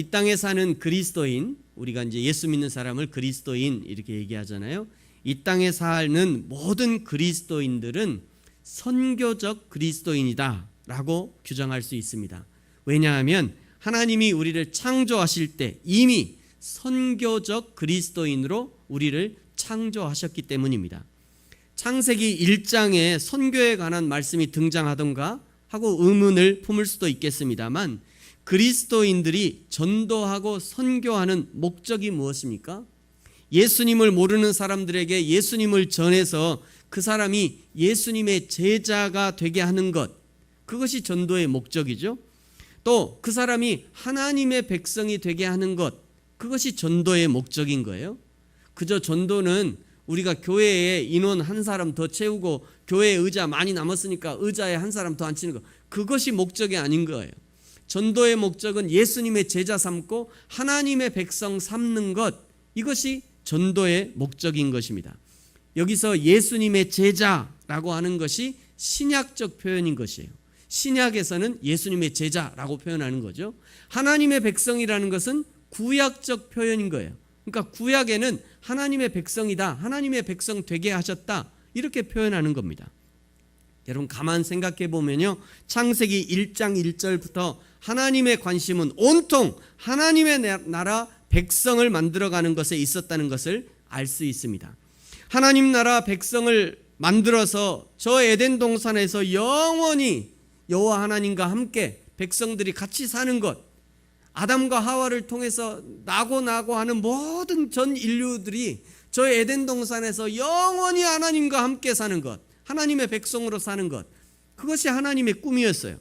이 땅에 사는 그리스도인, 우리가 이제 예수 믿는 사람을 그리스도인 이렇게 얘기하잖아요. 이 땅에 사는 모든 그리스도인들은 선교적 그리스도인이다 라고 규정할 수 있습니다. 왜냐하면 하나님이 우리를 창조하실 때 이미 선교적 그리스도인으로 우리를 창조하셨기 때문입니다. 창세기 1장에 선교에 관한 말씀이 등장하던가 하고 의문을 품을 수도 있겠습니다만, 그리스도인들이 전도하고 선교하는 목적이 무엇입니까? 예수님을 모르는 사람들에게 예수님을 전해서 그 사람이 예수님의 제자가 되게 하는 것, 그것이 전도의 목적이죠. 또 그 사람이 하나님의 백성이 되게 하는 것, 그것이 전도의 목적인 거예요. 그저 전도는 우리가 교회에 인원 한 사람 더 채우고 교회에 의자 많이 남았으니까 의자에 한 사람 더 앉히는 것, 그것이 목적이 아닌 거예요. 전도의 목적은 예수님의 제자 삼고 하나님의 백성 삼는 것, 이것이 전도의 목적인 것입니다. 여기서 예수님의 제자라고 하는 것이 신약적 표현인 것이에요. 신약에서는 예수님의 제자라고 표현하는 거죠. 하나님의 백성이라는 것은 구약적 표현인 거예요. 그러니까 구약에는 하나님의 백성이다, 하나님의 백성 되게 하셨다, 이렇게 표현하는 겁니다. 여러분 가만 생각해 보면요, 창세기 1장 1절부터 하나님의 관심은 온통 하나님의 나라 백성을 만들어가는 것에 있었다는 것을 알 수 있습니다. 하나님 나라 백성을 만들어서 저 에덴 동산에서 영원히 여호와 하나님과 함께 백성들이 같이 사는 것, 아담과 하와를 통해서 나고 하는 모든 전 인류들이 저 에덴 동산에서 영원히 하나님과 함께 사는 것, 하나님의 백성으로 사는 것, 그것이 하나님의 꿈이었어요.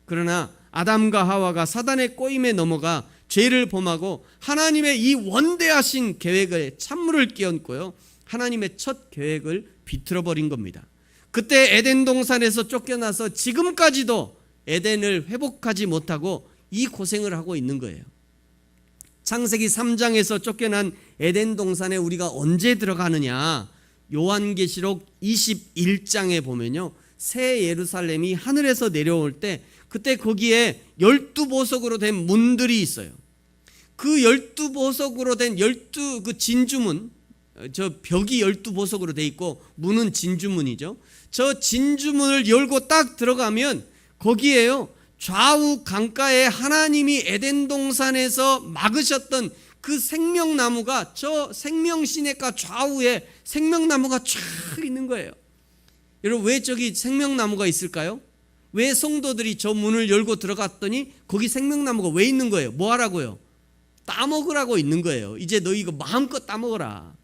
그러나 아담과 하와가 사단의 꼬임에 넘어가 죄를 범하고 하나님의 이 원대하신 계획에 찬물을 끼얹고요, 하나님의 첫 계획을 비틀어버린 겁니다. 그때 에덴 동산에서 쫓겨나서 지금까지도 에덴을 회복하지 못하고 이 고생을 하고 있는 거예요. 창세기 3장에서 쫓겨난 에덴 동산에 우리가 언제 들어가느냐, 요한계시록 21장에 보면요, 새 예루살렘이 하늘에서 내려올 때 그때 거기에 12보석으로 된 문들이 있어요. 그 12보석으로 된 12그 진주문, 저 벽이 12보석으로 돼 있고 문은 진주문이죠. 저 진주문을 열고 딱 들어가면 거기에요, 좌우 강가에 하나님이 에덴 동산에서 막으셨던 그 생명나무가, 저 생명시냇가 좌우에 생명나무가 쫙 있는 거예요. 여러분 왜 저기 생명나무가 있을까요? 왜 성도들이 저 문을 열고 들어갔더니 거기 생명나무가 왜 있는 거예요? 뭐 하라고요? 따먹으라고 있는 거예요. 이제 너 이거 마음껏 따먹어라.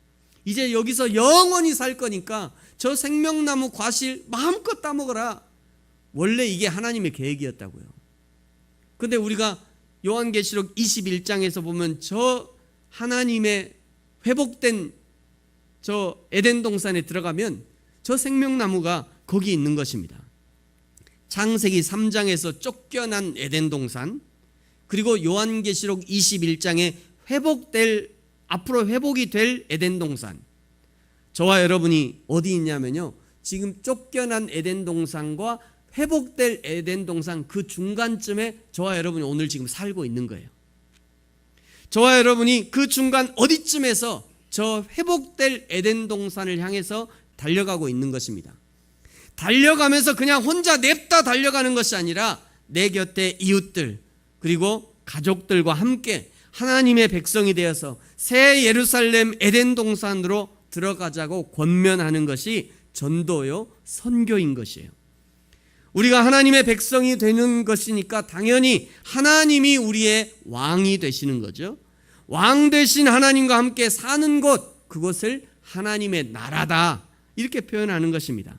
이제 여기서 영원히 살 거니까 저 생명나무 과실 마음껏 따먹어라. 원래 이게 하나님의 계획이었다고요. 근데 우리가 요한계시록 21장에서 보면 저 하나님의 회복된 저 에덴 동산에 들어가면 저 생명나무가 거기 있는 것입니다. 창세기 3장에서 쫓겨난 에덴 동산, 그리고 요한계시록 21장에 앞으로 회복이 될 에덴 동산, 저와 여러분이 어디 있냐면요, 지금 쫓겨난 에덴 동산과 회복될 에덴 동산 그 중간쯤에 저와 여러분이 오늘 지금 살고 있는 거예요. 저와 여러분이 그 중간 어디쯤에서 저 회복될 에덴 동산을 향해서 달려가고 있는 것입니다. 달려가면서 그냥 혼자 냅다 달려가는 것이 아니라 내 곁에 이웃들 그리고 가족들과 함께 하나님의 백성이 되어서 새 예루살렘 에덴 동산으로 들어가자고 권면하는 것이 전도요, 선교인 것이에요. 우리가 하나님의 백성이 되는 것이니까 당연히 하나님이 우리의 왕이 되시는 거죠. 왕 되신 하나님과 함께 사는 곳, 그것을 하나님의 나라다, 이렇게 표현하는 것입니다.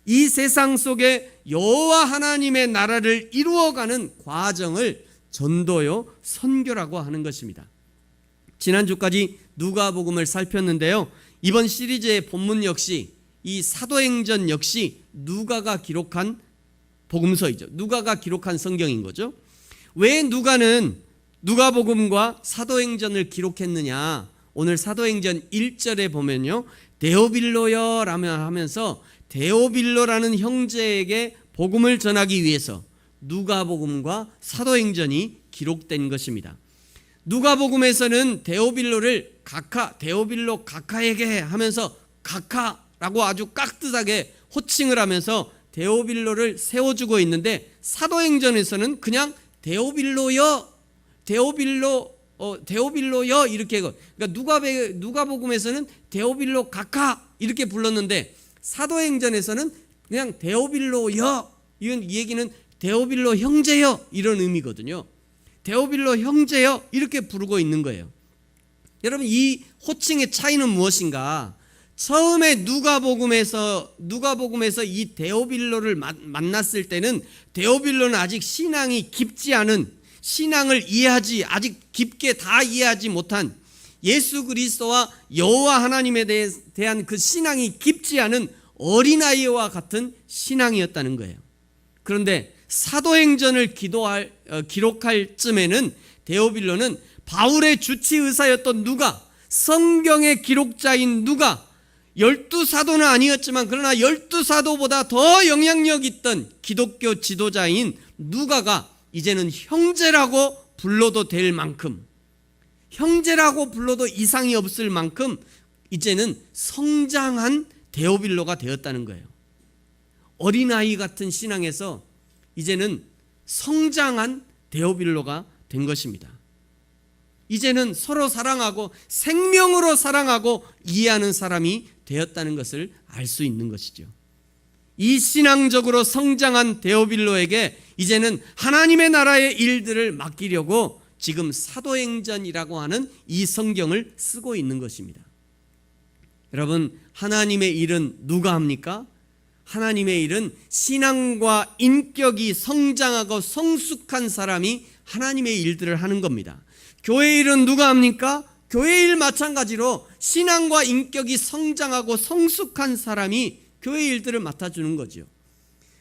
이 세상 속에 여호와 하나님의 나라를 이루어가는 과정을 전도요, 선교라고 하는 것입니다. 지난주까지 누가복음을 살폈는데요, 이번 시리즈의 본문 역시 이 사도행전 역시 누가가 기록한 복음서이죠. 누가가 기록한 성경인 거죠. 왜 누가는 누가복음과 사도행전을 기록했느냐, 오늘 사도행전 1절에 보면요, 데오빌로여 라며 하면서 데오빌로라는 형제에게 복음을 전하기 위해서 누가복음과 사도행전이 기록된 것입니다. 누가복음에서는 데오빌로를 데오빌로 가카에게 하면서 가카라고 아주 깍듯하게 호칭을 하면서 데오빌로를 세워주고 있는데, 사도행전에서는 그냥 데오빌로여 이렇게, 그러니까 누가복음에서는 데오빌로 가카 이렇게 불렀는데, 사도행전에서는 그냥 데오빌로여, 이 얘기는 데오빌로 형제여 이런 의미거든요. 데오빌로 형제여 이렇게 부르고 있는 거예요. 여러분, 이 호칭의 차이는 무엇인가? 처음에 누가복음에서 이 데오빌로를 만났을 때는 데오빌로는 아직 신앙이 깊지 않은, 신앙을 아직 깊게 다 이해하지 못한, 예수 그리스도와 여호와 하나님에 대한 그 신앙이 깊지 않은 어린아이와 같은 신앙이었다는 거예요. 그런데 사도행전을 기록할 쯤에는 데오빌로는 바울의 주치의사였던 누가, 성경의 기록자인 누가, 12사도는 아니었지만 그러나 12사도보다 더 영향력 있던 기독교 지도자인 누가가 이제는 형제라고 불러도 될 만큼, 형제라고 불러도 이상이 없을 만큼 이제는 성장한 데오빌로가 되었다는 거예요. 어린아이 같은 신앙에서 이제는 성장한 데오빌로가 된 것입니다. 이제는 서로 사랑하고 생명으로 사랑하고 이해하는 사람이 되었다는 것을 알 수 있는 것이죠. 이 신앙적으로 성장한 데오빌로에게 이제는 하나님의 나라의 일들을 맡기려고 지금 사도행전이라고 하는 이 성경을 쓰고 있는 것입니다. 여러분, 하나님의 일은 누가 합니까? 하나님의 일은 신앙과 인격이 성장하고 성숙한 사람이 하나님의 일들을 하는 겁니다. 교회 일은 누가 합니까? 교회 일 마찬가지로 신앙과 인격이 성장하고 성숙한 사람이 교회 일들을 맡아주는 거죠.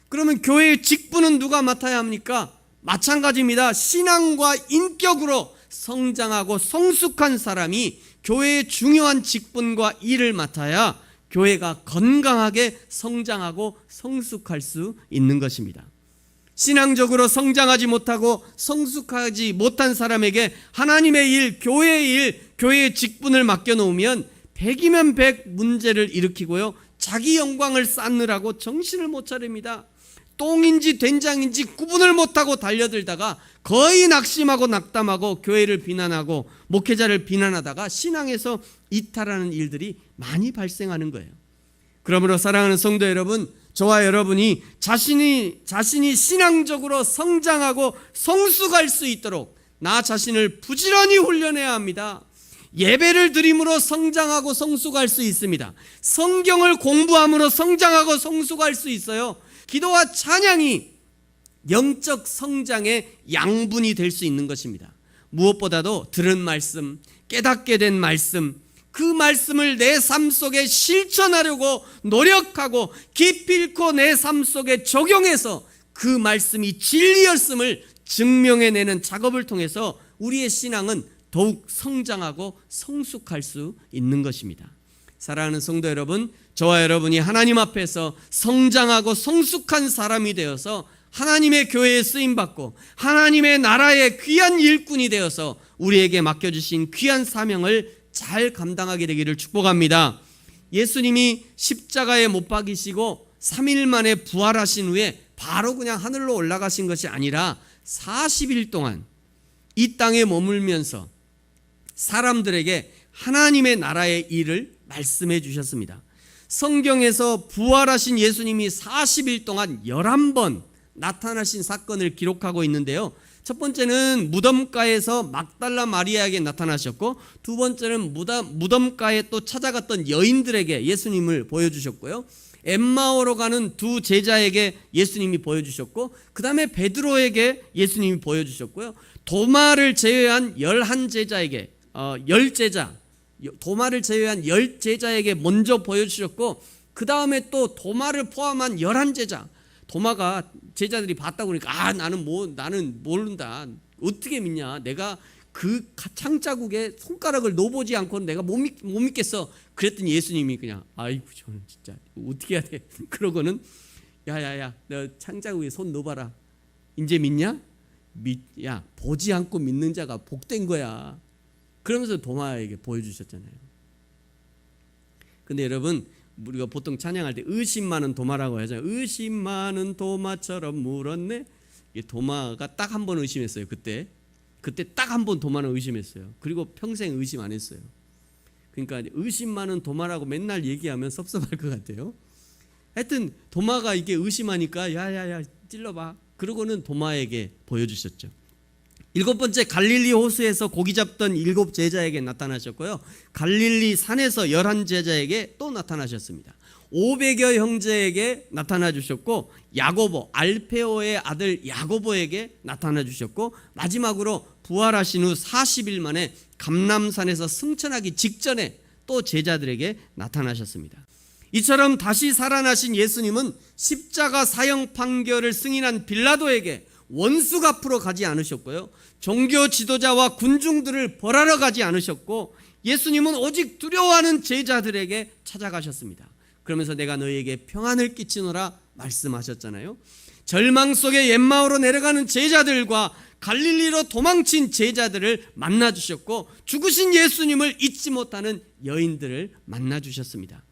그러면 교회의 직분은 누가 맡아야 합니까? 마찬가지입니다. 신앙과 인격으로 성장하고 성숙한 사람이 교회의 중요한 직분과 일을 맡아야 교회가 건강하게 성장하고 성숙할 수 있는 것입니다. 신앙적으로 성장하지 못하고 성숙하지 못한 사람에게 하나님의 일, 교회의 일, 교회의 직분을 맡겨놓으면 100이면 100 문제를 일으키고요, 자기 영광을 쌓느라고 정신을 못 차립니다. 똥인지 된장인지 구분을 못하고 달려들다가 거의 낙심하고 낙담하고 교회를 비난하고 목회자를 비난하다가 신앙에서 이탈하는 일들이 많이 발생하는 거예요. 그러므로 사랑하는 성도 여러분, 저와 여러분이 자신이 신앙적으로 성장하고 성숙할 수 있도록 나 자신을 부지런히 훈련해야 합니다. 예배를 드림으로 성장하고 성숙할 수 있습니다. 성경을 공부함으로 성장하고 성숙할 수 있어요. 기도와 찬양이 영적 성장의 양분이 될 수 있는 것입니다. 무엇보다도 들은 말씀, 깨닫게 된 말씀, 그 말씀을 내 삶 속에 실천하려고 노력하고 기필코 내 삶 속에 적용해서 그 말씀이 진리였음을 증명해내는 작업을 통해서 우리의 신앙은 더욱 성장하고 성숙할 수 있는 것입니다. 사랑하는 성도 여러분, 저와 여러분이 하나님 앞에서 성장하고 성숙한 사람이 되어서 하나님의 교회에 쓰임받고 하나님의 나라의 귀한 일꾼이 되어서 우리에게 맡겨주신 귀한 사명을 잘 감당하게 되기를 축복합니다. 예수님이 십자가에 못 박이시고 3일 만에 부활하신 후에 바로 그냥 하늘로 올라가신 것이 아니라 40일 동안 이 땅에 머물면서 사람들에게 하나님의 나라의 일을 말씀해 주셨습니다. 성경에서 부활하신 예수님이 40일 동안 11번 나타나신 사건을 기록하고 있는데요, 첫 번째는 무덤가에서 막달라 마리아에게 나타나셨고, 두 번째는 무덤가에 또 찾아갔던 여인들에게 예수님을 보여주셨고요, 엠마오로 가는 두 제자에게 예수님이 보여주셨고, 그 다음에 베드로에게 예수님이 보여주셨고요, 도마를 제외한 11제자에게 도마를 제외한 10제자에게 먼저 보여주셨고, 그 다음에 또 도마를 포함한 11제자, 도마가 제자들이 봤다고 그러니까 나는 모른다, 어떻게 믿냐, 내가 그 창자국에 손가락을 넣어보지 않고는 내가 못 믿겠어. 그랬더니 예수님이 그냥 아이고 저는 진짜 어떻게 해야 돼. 그러고는 야야야 너 창자국에 손 넣어봐라, 이제 믿냐? 야, 보지 않고 믿는 자가 복된 거야. 그러면서 도마에게 보여주셨잖아요. 근데 여러분, 우리가 보통 찬양할 때 의심 많은 도마라고 하잖아요. 의심 많은 도마처럼 물었네. 도마가 딱 한 번 의심했어요. 그때 딱 한 번 도마는 의심했어요. 그리고 평생 의심 안 했어요. 그러니까 의심 많은 도마라고 맨날 얘기하면 섭섭할 것 같아요. 하여튼 도마가 이게 의심하니까 야야야 찔러봐. 그러고는 도마에게 보여주셨죠. 7번째, 갈릴리 호수에서 고기 잡던 7 제자에게 나타나셨고요. 갈릴리 산에서 11 제자에게 또 나타나셨습니다. 500여 형제에게 나타나 주셨고, 야고보, 알페오의 아들 야고보에게 나타나 주셨고, 마지막으로 부활하신 후 40일 만에 감람산에서 승천하기 직전에 또 제자들에게 나타나셨습니다. 이처럼 다시 살아나신 예수님은 십자가 사형 판결을 승인한 빌라도에게 원수 갚으러 가지 않으셨고요, 종교 지도자와 군중들을 벌하러 가지 않으셨고, 예수님은 오직 두려워하는 제자들에게 찾아가셨습니다. 그러면서 내가 너희에게 평안을 끼치노라 말씀하셨잖아요. 절망 속에 엠마오로 내려가는 제자들과 갈릴리로 도망친 제자들을 만나주셨고, 죽으신 예수님을 잊지 못하는 여인들을 만나주셨습니다.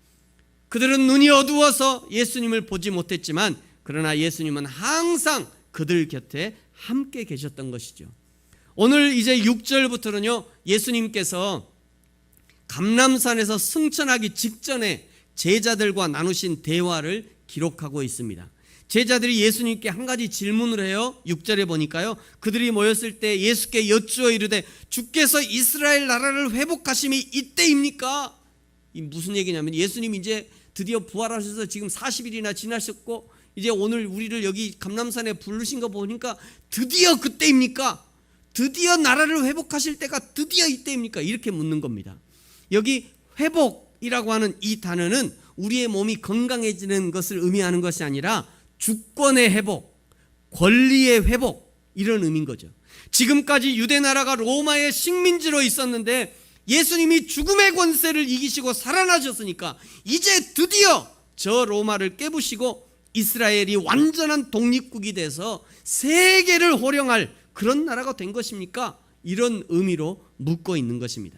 그들은 눈이 어두워서 예수님을 보지 못했지만, 그러나 예수님은 항상 그들 곁에 함께 계셨던 것이죠. 오늘 이제 6절부터는요, 예수님께서 감람산에서 승천하기 직전에 제자들과 나누신 대화를 기록하고 있습니다. 제자들이 예수님께 한 가지 질문을 해요. 6절에 보니까요, 그들이 모였을 때 예수께 여쭈어 이르되 주께서 이스라엘 나라를 회복하심이 이때입니까? 이 무슨 얘기냐면, 예수님 이제 드디어 부활하셔서 지금 40일이나 지나셨고, 이제 오늘 우리를 여기 감람산에 부르신 거 보니까 드디어 그때입니까? 드디어 나라를 회복하실 때가 드디어 이때입니까? 이렇게 묻는 겁니다. 여기 회복이라고 하는 이 단어는 우리의 몸이 건강해지는 것을 의미하는 것이 아니라 주권의 회복, 권리의 회복, 이런 의미인 거죠. 지금까지 유대 나라가 로마의 식민지로 있었는데 예수님이 죽음의 권세를 이기시고 살아나셨으니까 이제 드디어 저 로마를 깨부시고 이스라엘이 완전한 독립국이 돼서 세계를 호령할 그런 나라가 된 것입니까? 이런 의미로 묻고 있는 것입니다.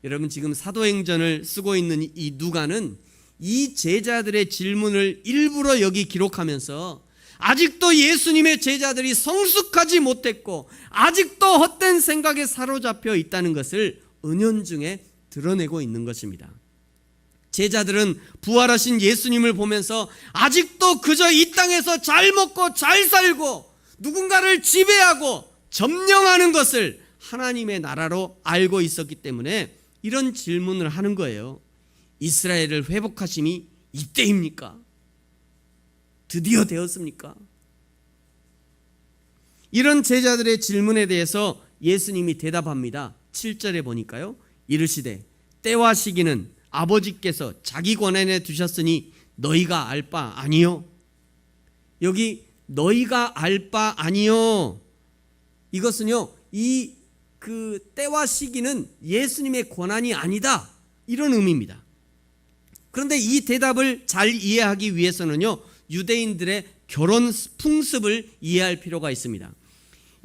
여러분, 지금 사도행전을 쓰고 있는 이 누가는 이 제자들의 질문을 일부러 여기 기록하면서 아직도 예수님의 제자들이 성숙하지 못했고 아직도 헛된 생각에 사로잡혀 있다는 것을 은연중에 드러내고 있는 것입니다. 제자들은 부활하신 예수님을 보면서 아직도 그저 이 땅에서 잘 먹고 잘 살고 누군가를 지배하고 점령하는 것을 하나님의 나라로 알고 있었기 때문에 이런 질문을 하는 거예요. 이스라엘을 회복하심이 이때입니까? 드디어 되었습니까? 이런 제자들의 질문에 대해서 예수님이 대답합니다. 7절에 보니까요, 이르시되 때와 시기는 아버지께서 자기 권한에 두셨으니 너희가 알 바 아니요. 여기 너희가 알 바 아니요, 이것은요, 이 그 때와 시기는 예수님의 권한이 아니다, 이런 의미입니다. 그런데 이 대답을 잘 이해하기 위해서는요, 유대인들의 결혼 풍습을 이해할 필요가 있습니다.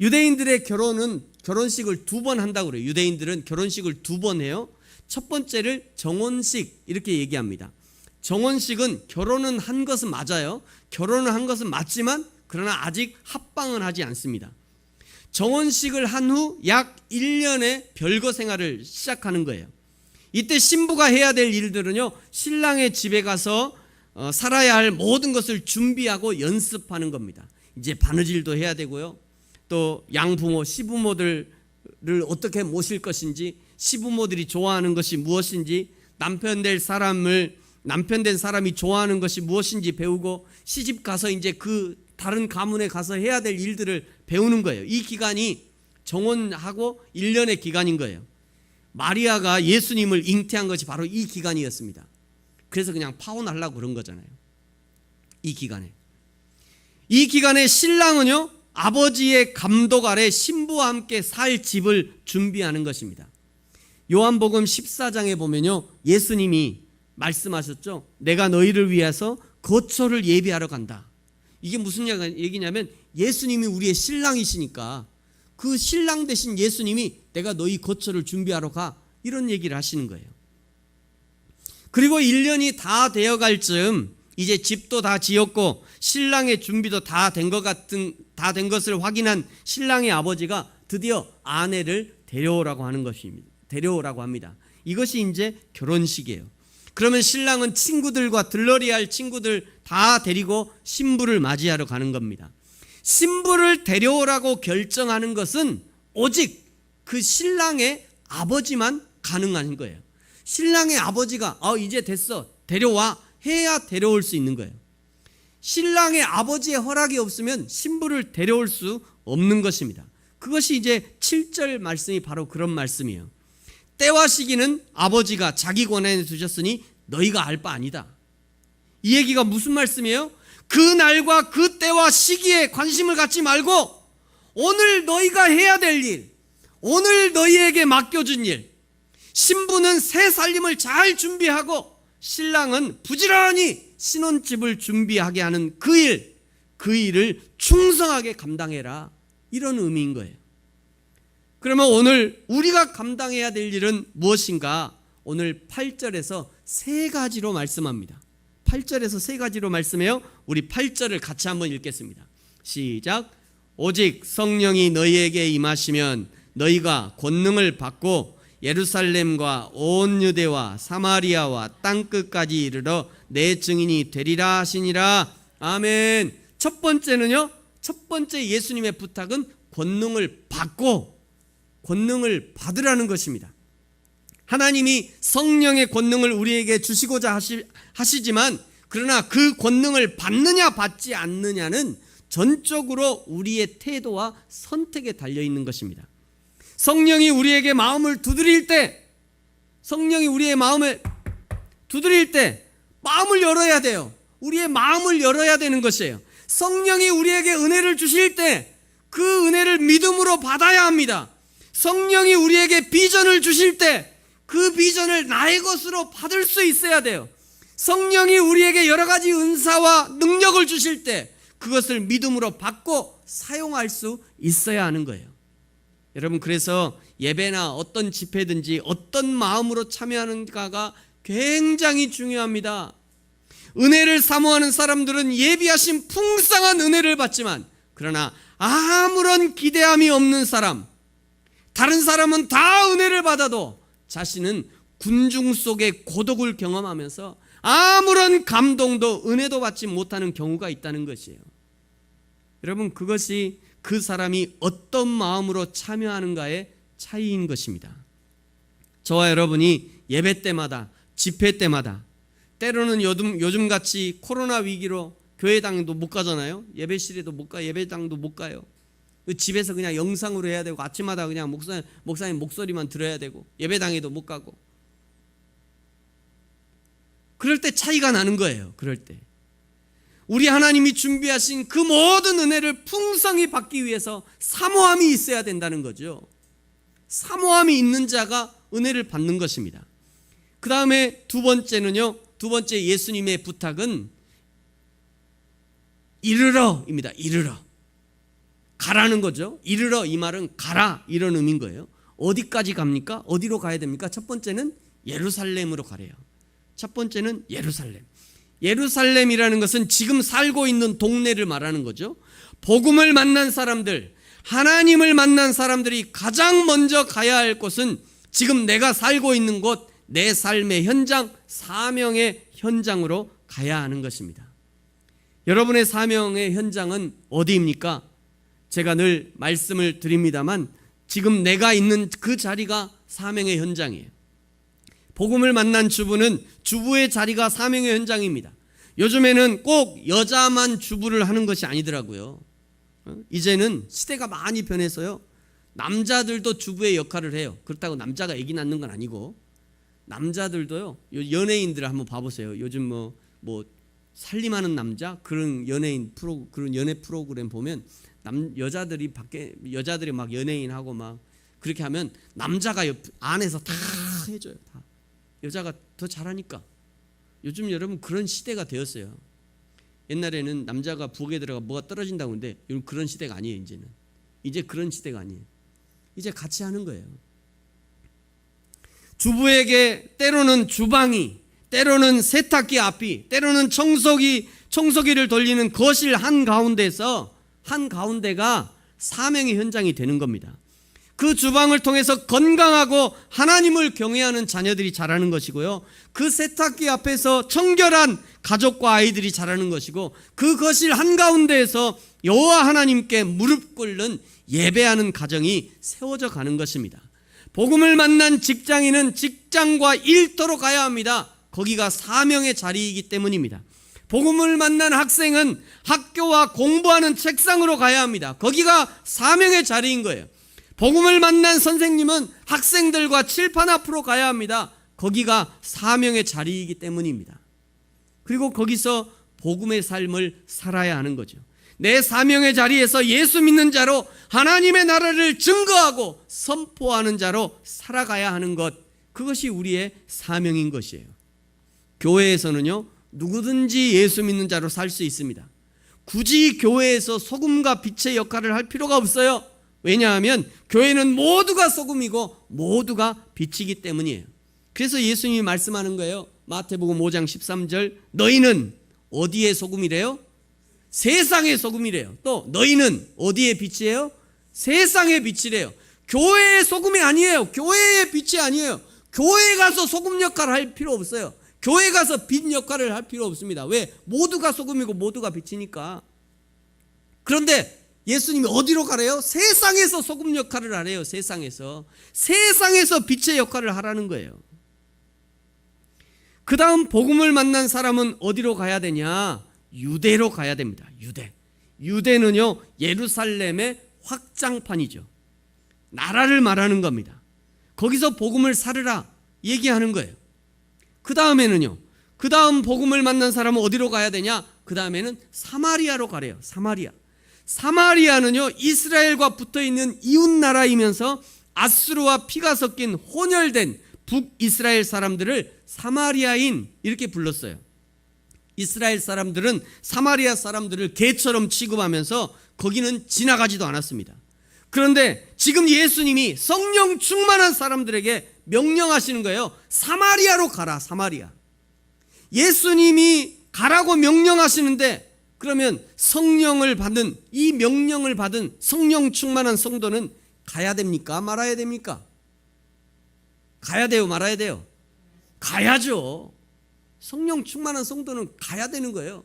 유대인들의 결혼은 결혼식을 2번 한다고 그래요. 유대인들은 결혼식을 2번 해요. 첫 번째를 정혼식 이렇게 얘기합니다. 정혼식은 결혼은 한 것은 맞아요. 결혼을 한 것은 맞지만 그러나 아직 합방은 하지 않습니다. 정혼식을 한 후 약 1년의 별거 생활을 시작하는 거예요. 이때 신부가 해야 될 일들은요, 신랑의 집에 가서 살아야 할 모든 것을 준비하고 연습하는 겁니다. 이제 바느질도 해야 되고요, 또 양부모, 시부모들을 어떻게 모실 것인지, 시부모들이 좋아하는 것이 무엇인지, 남편 된 사람이 좋아하는 것이 무엇인지 배우고, 시집 가서 이제 그 다른 가문에 가서 해야 될 일들을 배우는 거예요. 이 기간이 정혼하고 1년의 기간인 거예요. 마리아가 예수님을 잉태한 것이 바로 이 기간이었습니다. 그래서 그냥 파혼하려고 그런 거잖아요. 이 기간에 신랑은요, 아버지의 감독 아래 신부와 함께 살 집을 준비하는 것입니다. 요한복음 14장에 보면요, 예수님이 말씀하셨죠. 내가 너희를 위해서 거처를 예비하러 간다. 이게 무슨 얘기냐면 예수님이 우리의 신랑이시니까 그 신랑 대신 예수님이 내가 너희 거처를 준비하러 가, 이런 얘기를 하시는 거예요. 그리고 1년이 다 되어갈 즈음 이제 집도 다 지었고 신랑의 준비도 다 된 것을 확인한 신랑의 아버지가 드디어 아내를 데려오라고 하는 것입니다. 데려오라고 합니다. 이것이 이제 결혼식이에요. 그러면 신랑은 친구들과 들러리 할 친구들 다 데리고 신부를 맞이하러 가는 겁니다. 신부를 데려오라고 결정하는 것은 오직 그 신랑의 아버지만 가능한 거예요. 신랑의 아버지가 이제 됐어, 데려와 해야 데려올 수 있는 거예요. 신랑의 아버지의 허락이 없으면 신부를 데려올 수 없는 것입니다. 그것이 이제 7절 말씀이 바로 그런 말씀이에요. 때와 시기는 아버지가 자기 권한에 두셨으니 너희가 알 바 아니다. 이 얘기가 무슨 말씀이에요? 그 날과 그 때와 시기에 관심을 갖지 말고 오늘 너희가 해야 될 일, 오늘 너희에게 맡겨준 일, 신부는 새 살림을 잘 준비하고 신랑은 부지런히 신혼집을 준비하게 하는 그 일을 충성하게 감당해라, 이런 의미인 거예요. 그러면 오늘 우리가 감당해야 될 일은 무엇인가? 오늘 8절에서 세 가지로 말씀합니다. 8절에서 세 가지로 말씀해요. 우리 8절을 같이 한번 읽겠습니다. 시작. 오직 성령이 너희에게 임하시면 너희가 권능을 받고 예루살렘과 온 유대와 사마리아와 땅끝까지 이르러 내 증인이 되리라 하시니라. 아멘. 첫 번째는요, 첫 번째 예수님의 부탁은 권능을 받고 권능을 받으라는 것입니다. 하나님이 성령의 권능을 우리에게 주시고자 하시지만 그러나 그 권능을 받느냐 받지 않느냐는 전적으로 우리의 태도와 선택에 달려있는 것입니다. 성령이 우리에게 마음을 두드릴 때, 성령이 우리의 마음을 두드릴 때 마음을 열어야 돼요. 우리의 마음을 열어야 되는 것이에요. 성령이 우리에게 은혜를 주실 때 그 은혜를 믿음으로 받아야 합니다. 성령이 우리에게 비전을 주실 때 그 비전을 나의 것으로 받을 수 있어야 돼요. 성령이 우리에게 여러 가지 은사와 능력을 주실 때 그것을 믿음으로 받고 사용할 수 있어야 하는 거예요. 여러분, 그래서 예배나 어떤 집회든지 어떤 마음으로 참여하는가가 굉장히 중요합니다. 은혜를 사모하는 사람들은 예비하신 풍성한 은혜를 받지만 그러나 아무런 기대함이 없는 사람, 다른 사람은 다 은혜를 받아도 자신은 군중 속의 고독을 경험하면서 아무런 감동도 은혜도 받지 못하는 경우가 있다는 것이에요. 여러분, 그것이 그 사람이 어떤 마음으로 참여하는가의 차이인 것입니다. 저와 여러분이 예배 때마다, 집회 때마다, 때로는 요즘같이 코로나 위기로 교회당도 못 가잖아요. 예배실에도 못 가, 예배당도 못 가요. 집에서 그냥 영상으로 해야 되고 아침마다 그냥 목사님 목소리만 들어야 되고 예배당에도 못 가고, 그럴 때 차이가 나는 거예요. 그럴 때 우리 하나님이 준비하신 그 모든 은혜를 풍성히 받기 위해서 사모함이 있어야 된다는 거죠. 사모함이 있는 자가 은혜를 받는 것입니다. 그 다음에 두 번째는요, 두 번째 예수님의 부탁은 이르러입니다. 이르러. 가라는 거죠. 이르러, 이 말은 가라, 이런 의미인 거예요. 어디까지 갑니까? 어디로 가야 됩니까? 첫 번째는 예루살렘으로 가래요. 첫 번째는 예루살렘. 예루살렘이라는 것은 지금 살고 있는 동네를 말하는 거죠. 복음을 만난 사람들, 하나님을 만난 사람들이 가장 먼저 가야 할 곳은 지금 내가 살고 있는 곳, 내 삶의 현장, 사명의 현장으로 가야 하는 것입니다. 여러분의 사명의 현장은 어디입니까? 제가 늘 말씀을 드립니다만 지금 내가 있는 그 자리가 사명의 현장이에요. 복음을 만난 주부는 주부의 자리가 사명의 현장입니다. 요즘에는 꼭 여자만 주부를 하는 것이 아니더라고요. 이제는 시대가 많이 변해서요, 남자들도 주부의 역할을 해요. 그렇다고 남자가 아기 낳는 건 아니고, 남자들도요, 연예인들을 한번 봐보세요. 요즘 뭐 살림하는 남자, 그런 그런 연예 프로그램 보면 여자들이 막 연예인하고 막 그렇게 하면 남자가 안에서 다 해줘요. 다. 여자가 더 잘하니까. 요즘 여러분 그런 시대가 되었어요. 옛날에는 남자가 부엌에 들어가 뭐가 떨어진다고 하는데 이건 그런 시대가 아니에요. 이제는. 이제 그런 시대가 아니에요. 이제 같이 하는 거예요. 주부에게 때로는 주방이, 때로는 세탁기 앞이, 때로는 청소기를 돌리는 거실 한가운데가 사명의 현장이 되는 겁니다. 그 주방을 통해서 건강하고 하나님을 경외하는 자녀들이 자라는 것이고요, 그 세탁기 앞에서 청결한 가족과 아이들이 자라는 것이고, 그 거실 한가운데에서 여호와 하나님께 무릎 꿇는 예배하는 가정이 세워져 가는 것입니다. 복음을 만난 직장인은 직장과 일터로 가야 합니다. 거기가 사명의 자리이기 때문입니다. 복음을 만난 학생은 학교와 공부하는 책상으로 가야 합니다. 거기가 사명의 자리인 거예요. 복음을 만난 선생님은 학생들과 칠판 앞으로 가야 합니다. 거기가 사명의 자리이기 때문입니다. 그리고 거기서 복음의 삶을 살아야 하는 거죠. 내 사명의 자리에서 예수 믿는 자로 하나님의 나라를 증거하고 선포하는 자로 살아가야 하는 것, 그것이 우리의 사명인 것이에요. 교회에서는요, 누구든지 예수 믿는 자로 살 수 있습니다. 굳이 교회에서 소금과 빛의 역할을 할 필요가 없어요. 왜냐하면 교회는 모두가 소금이고 모두가 빛이기 때문이에요. 그래서 예수님이 말씀하는 거예요. 마태복음 5장 13절, 너희는 어디의 소금이래요? 세상의 소금이래요. 또 너희는 어디의 빛이에요? 세상의 빛이래요. 교회의 소금이 아니에요. 교회의 빛이 아니에요. 교회 가서 소금 역할을 할 필요 없어요. 교회 가서 빛 역할을 할 필요 없습니다. 왜? 모두가 소금이고 모두가 빛이니까. 그런데 예수님이 어디로 가래요? 세상에서 소금 역할을 하래요. 세상에서 빛의 역할을 하라는 거예요. 그 다음 복음을 만난 사람은 어디로 가야 되냐? 유대로 가야 됩니다. 유대는요, 예루살렘의 확장판이죠. 나라를 말하는 겁니다. 거기서 복음을 살으라 얘기하는 거예요. 그 다음에는요, 그 다음 복음을 만난 사람은 어디로 가야 되냐? 그 다음에는 사마리아로 가래요. 사마리아는요, 이스라엘과 붙어있는 이웃나라이면서 아수르와 피가 섞인 혼혈된 북이스라엘 사람들을 사마리아인 이렇게 불렀어요. 이스라엘 사람들은 사마리아 사람들을 개처럼 취급하면서 거기는 지나가지도 않았습니다. 그런데 지금 예수님이 성령 충만한 사람들에게 명령하시는 거예요. 사마리아로 가라. 사마리아. 예수님이 가라고 명령하시는데, 그러면 이 명령을 받은 성령 충만한 성도는 가야 됩니까? 말아야 됩니까? 가야 돼요? 말아야 돼요? 가야죠. 성령 충만한 성도는 가야 되는 거예요.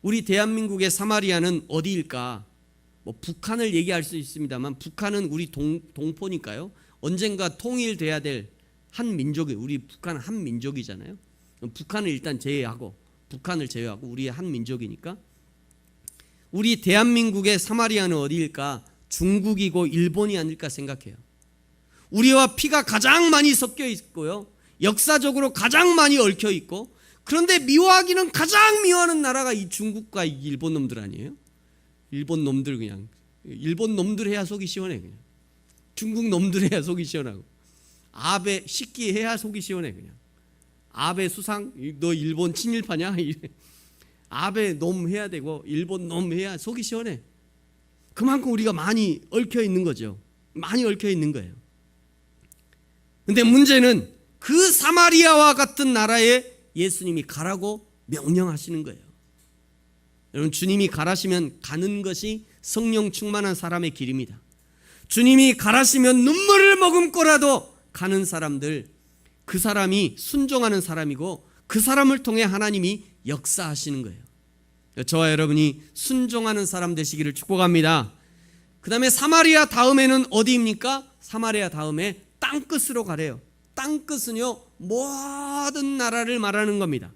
우리 대한민국의 사마리아는 어디일까? 북한을 얘기할 수 있습니다만, 북한은 우리 동포니까요. 언젠가 통일돼야 될 한 민족이, 우리 북한 한 민족이잖아요. 북한을 일단 제외하고 우리의 한 민족이니까. 우리 대한민국의 사마리아는 어디일까? 중국이고 일본이 아닐까 생각해요. 우리와 피가 가장 많이 섞여 있고요, 역사적으로 가장 많이 얽혀 있고, 그런데 미워하기는 가장 미워하는 나라가 이 중국과 이 일본 놈들 아니에요? 일본 놈들 해야 속이 시원해. 그냥 중국 놈들 해야 속이 시원하고, 아베 식기 해야 속이 시원해. 그냥 아베 수상, 너 일본 친일파냐? 아베 놈 해야 되고 일본 놈 해야 속이 시원해. 그만큼 우리가 많이 얽혀 있는 거죠. 많이 얽혀 있는 거예요. 근데 문제는 그 사마리아와 같은 나라에 예수님이 가라고 명령하시는 거예요. 여러분, 주님이 가라시면 가는 것이 성령 충만한 사람의 길입니다. 주님이 가라시면 눈물을 머금고라도 가는 사람들, 그 사람이 순종하는 사람이고, 그 사람을 통해 하나님이 역사하시는 거예요. 저와 여러분이 순종하는 사람 되시기를 축복합니다. 그 다음에 사마리아 다음에는 어디입니까? 사마리아 다음에 땅끝으로 가래요. 땅끝은요, 모든 나라를 말하는 겁니다.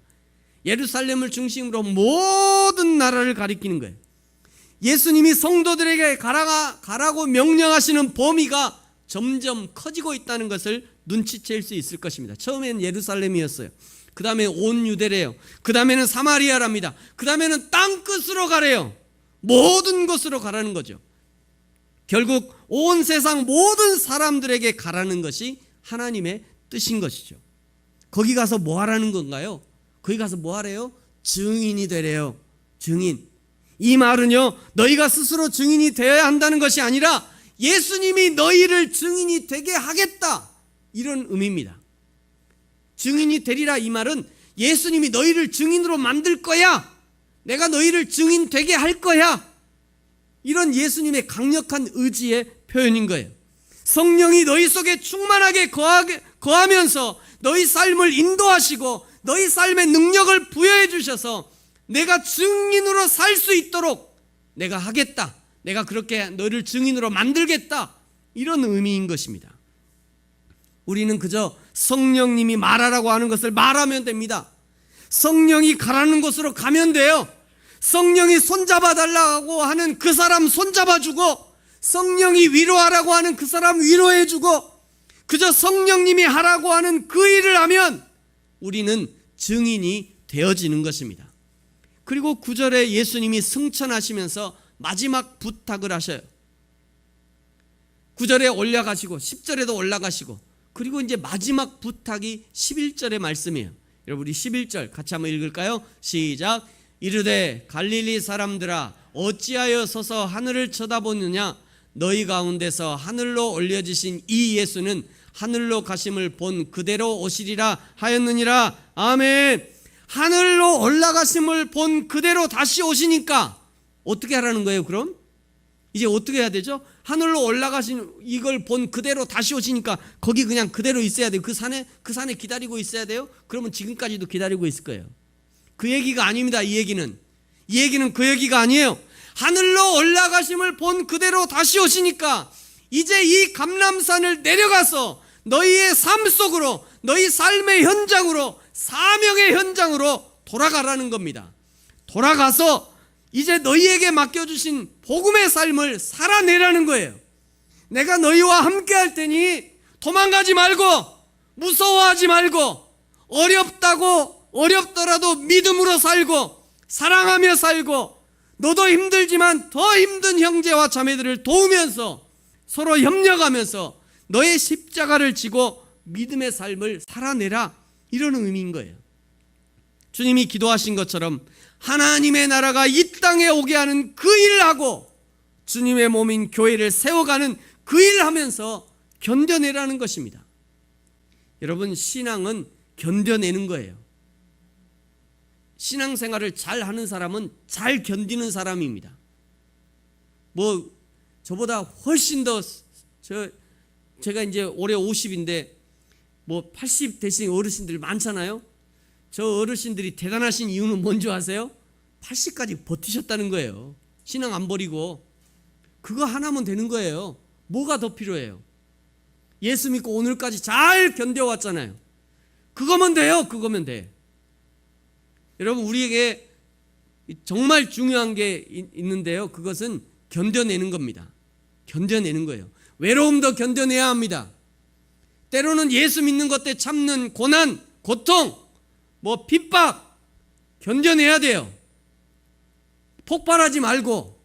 예루살렘을 중심으로 모든 나라를 가리키는 거예요. 예수님이 성도들에게 가라고 명령하시는 범위가 점점 커지고 있다는 것을 눈치챌 수 있을 것입니다. 처음엔 예루살렘이었어요. 그 다음에 온 유대래요. 그 다음에는 사마리아랍니다. 그 다음에는 땅끝으로 가래요. 모든 곳으로 가라는 거죠. 결국 온 세상 모든 사람들에게 가라는 것이 하나님의 뜻인 것이죠. 거기 가서 뭐 하라는 건가요? 거기 가서 뭐 하래요? 증인이 되래요. 증인. 이 말은요, 너희가 스스로 증인이 되어야 한다는 것이 아니라 예수님이 너희를 증인이 되게 하겠다, 이런 의미입니다. 증인이 되리라, 이 말은 예수님이 너희를 증인으로 만들 거야, 내가 너희를 증인 되게 할 거야, 이런 예수님의 강력한 의지의 표현인 거예요. 성령이 너희 속에 충만하게 거하면서 너희 삶을 인도하시고 너희 삶의 능력을 부여해 주셔서 내가 증인으로 살 수 있도록 내가 하겠다, 내가 그렇게 너희를 증인으로 만들겠다, 이런 의미인 것입니다. 우리는 그저 성령님이 말하라고 하는 것을 말하면 됩니다. 성령이 가라는 곳으로 가면 돼요. 성령이 손잡아 달라고 하는 그 사람 손잡아주고, 성령이 위로하라고 하는 그 사람 위로해주고, 그저 성령님이 하라고 하는 그 일을 하면 우리는 증인이 되어지는 것입니다. 그리고 9절에 예수님이 승천하시면서 마지막 부탁을 하셔요. 9절에 올라가시고 10절에도 올라가시고, 그리고 이제 마지막 부탁이 11절의 말씀이에요. 여러분, 우리 11절 같이 한번 읽을까요? 시작. 이르되 갈릴리 사람들아, 어찌하여 서서 하늘을 쳐다보느냐? 너희 가운데서 하늘로 올려지신 이 예수는 하늘로 가심을 본 그대로 오시리라 하였느니라. 아멘. 하늘로 올라가심을 본 그대로 다시 오시니까 어떻게 하라는 거예요? 그럼 이제 어떻게 해야 되죠? 하늘로 올라가신 이걸 본 그대로 다시 오시니까 거기 그냥 그대로 있어야 돼요. 그 산에 기다리고 있어야 돼요? 그러면 지금까지도 기다리고 있을 거예요. 그 얘기가 아닙니다. 이 얘기는 그 얘기가 아니에요. 하늘로 올라가심을 본 그대로 다시 오시니까 이제 이 감람산을 내려가서 너희의 삶 속으로, 너희 삶의 현장으로, 사명의 현장으로 돌아가라는 겁니다. 돌아가서 이제 너희에게 맡겨주신 복음의 삶을 살아내라는 거예요. 내가 너희와 함께 할 테니 도망가지 말고, 무서워하지 말고, 어렵더라도 믿음으로 살고 사랑하며 살고, 너도 힘들지만 더 힘든 형제와 자매들을 도우면서 서로 협력하면서 너의 십자가를 지고 믿음의 삶을 살아내라, 이런 의미인 거예요. 주님이 기도하신 것처럼 하나님의 나라가 이 땅에 오게 하는 그 일을 하고 주님의 몸인 교회를 세워가는 그 일을 하면서 견뎌내라는 것입니다. 여러분, 신앙은 견뎌내는 거예요. 신앙생활을 잘 하는 사람은 잘 견디는 사람입니다. 저보다 훨씬 더, 제가 이제 올해 50인데 80 되신 어르신들 많잖아요. 저 어르신들이 대단하신 이유는 뭔지 아세요? 80까지 버티셨다는 거예요. 신앙 안 버리고. 그거 하나면 되는 거예요. 뭐가 더 필요해요? 예수 믿고 오늘까지 잘 견뎌왔잖아요. 그거면 돼요. 그거면 돼. 여러분, 우리에게 정말 중요한 게 있는데요, 그것은 견뎌내는 겁니다. 견뎌내는 거예요. 외로움도 견뎌내야 합니다. 때로는 예수 믿는 것 때 참는 고난, 고통, 핍박 견뎌내야 돼요. 폭발하지 말고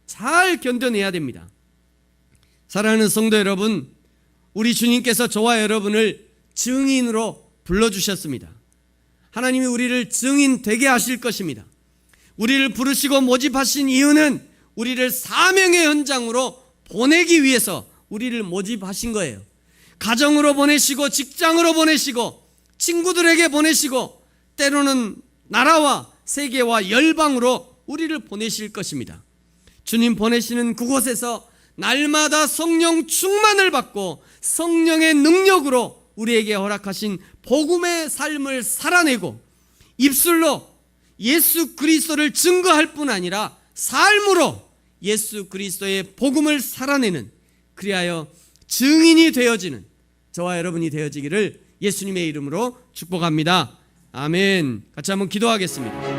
잘 견뎌내야 됩니다. 사랑하는 성도 여러분, 우리 주님께서 저와 여러분을 증인으로 불러주셨습니다. 하나님이 우리를 증인 되게 하실 것입니다. 우리를 부르시고 모집하신 이유는 우리를 사명의 현장으로 보내기 위해서 우리를 모집하신 거예요. 가정으로 보내시고, 직장으로 보내시고, 친구들에게 보내시고, 때로는 나라와 세계와 열방으로 우리를 보내실 것입니다. 주님 보내시는 그곳에서 날마다 성령 충만을 받고 성령의 능력으로 우리에게 허락하신 복음의 삶을 살아내고, 입술로 예수 그리스도를 증거할 뿐 아니라 삶으로 예수 그리스도의 복음을 살아내는, 그리하여 증인이 되어지는 저와 여러분이 되어지기를 예수님의 이름으로 축복합니다. 아멘. 같이 한번 기도하겠습니다.